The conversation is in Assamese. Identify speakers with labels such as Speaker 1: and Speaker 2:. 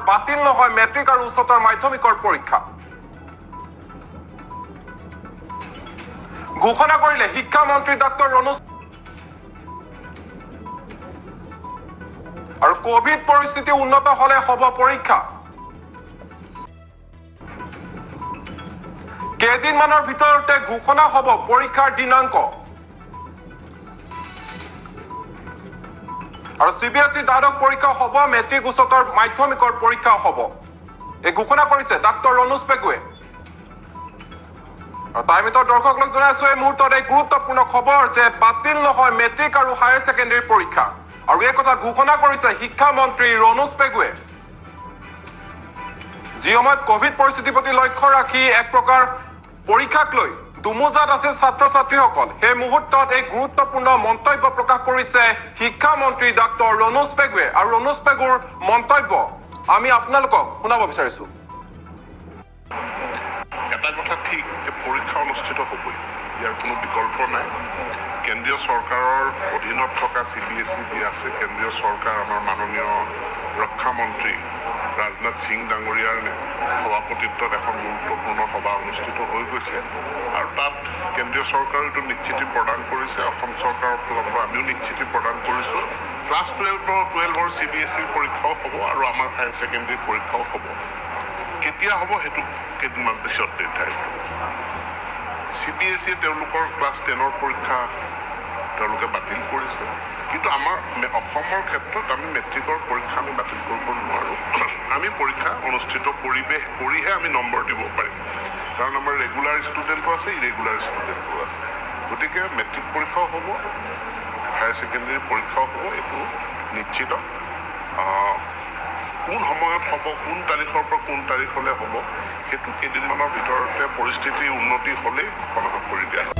Speaker 1: বাতিল নহয় মেট্ৰিক আৰু উচ্চতৰ মাধ্যমিকৰ পৰীক্ষা ঘোষণা কৰিলে শিক্ষামন্ত্ৰী ডক্টৰ আৰু কোভিড পৰিস্থিতি উন্নত হলে হ'ব পৰীক্ষা কেইদিনমানৰ ভিতৰতে ঘোষণা হ'ব পৰীক্ষাৰ দিনাংক আৰু CBSE দ্বাদশ পৰীক্ষা হ'ব মেট্ৰিক উচ্চতৰ মাধ্যমিকৰ পৰীক্ষা হ'ব এই ঘোষণা কৰিছে ডক্টৰ পেগুৱে আৰু তাৰ ভিতৰত দৰ্শক লোক জনাইছো এই মুহূৰ্তত এই গুৰুত্বপূৰ্ণ খবৰ যে বাতিল নহয় মেট্ৰিক আৰু হায়াৰ ছেকেণ্ডাৰী পৰীক্ষা আৰু এই কথা ঘোষণা কৰিছে শিক্ষামন্ত্ৰী ৰণোজ পেগুৱে যি সময়ত কোভিড পৰিস্থিতিৰ প্ৰতি লক্ষ্য ৰাখি এক প্ৰকাৰ পৰীক্ষাক লৈ দুমুজাত আছিল ছাত্ৰ ছাত্ৰীসকল সেই মুহূৰ্তত এই গুৰুত্বপূৰ্ণ মন্তব্য প্ৰকাশ কৰিছে শিক্ষামন্ত্ৰী ডক্টৰ ৰণোজ পেগুৱে আৰু ৰণোজ পেগুৰ মন্তব্য আমি আপোনালোকক শুনাব বিচাৰিছো
Speaker 2: এটা কথা ঠিক যে পৰীক্ষা অনুষ্ঠিত হ'বই ইয়াৰ কোনো বিকল্প নাই কেন্দ্ৰীয় চৰকাৰৰ অধীনত থকা CBSE যি আছে কেন্দ্ৰীয় চৰকাৰ আমাৰ মাননীয় ৰক্ষা মন্ত্ৰী ৰাজনাথ সিং ডাঙৰীয়াৰ সভাপতিত্বত এখন গুৰুত্বপূৰ্ণ সভা অনুষ্ঠিত হৈ গৈছে আৰু তাত কেন্দ্ৰীয় চৰকাৰে এইটো নিশ্চিতি প্ৰদান কৰিছে অসম চৰকাৰৰ ফালৰ পৰা আমিও নিশ্চিতি প্ৰদান কৰিছোঁ ক্লাছ 12ৰ CBSE পৰীক্ষাও হ'ব আৰু আমাৰ হায়াৰ ছেকেণ্ডেৰী পৰীক্ষাও হ'ব কেতিয়া হ'ব সেইটো কেইদিনমান পিছত নিৰ্ধাৰিত CBSE তেওঁলোকৰ ক্লাছ 10ৰ পৰীক্ষা তেওঁলোকে বাতিল কৰিছে কিন্তু আমাৰ অসমৰ ক্ষেত্ৰত আমি মেট্ৰিকৰ পৰীক্ষা আমি বাতিল কৰিব নোৱাৰোঁ আমি পৰীক্ষা অনুষ্ঠিত কৰিহে আমি নম্বৰ দিব পাৰিম কাৰণ আমাৰ ৰেগুলাৰ ষ্টুডেণ্টো আছে ইৰেগুলাৰ ষ্টুডেণ্টো আছে গতিকে মেট্ৰিক পৰীক্ষাও হ'ব হায়াৰ ছেকেণ্ডেৰী পৰীক্ষাও হ'ব এইটো নিশ্চিত কোন সময়ত হ'ব কোন তাৰিখৰ পৰা কোন তাৰিখলৈ হ'ব সেইটো কেইদিনমানৰ ভিতৰতে পৰিস্থিতি উন্নতি হ'লেই ঘোষণা কৰি দিয়া হ'ব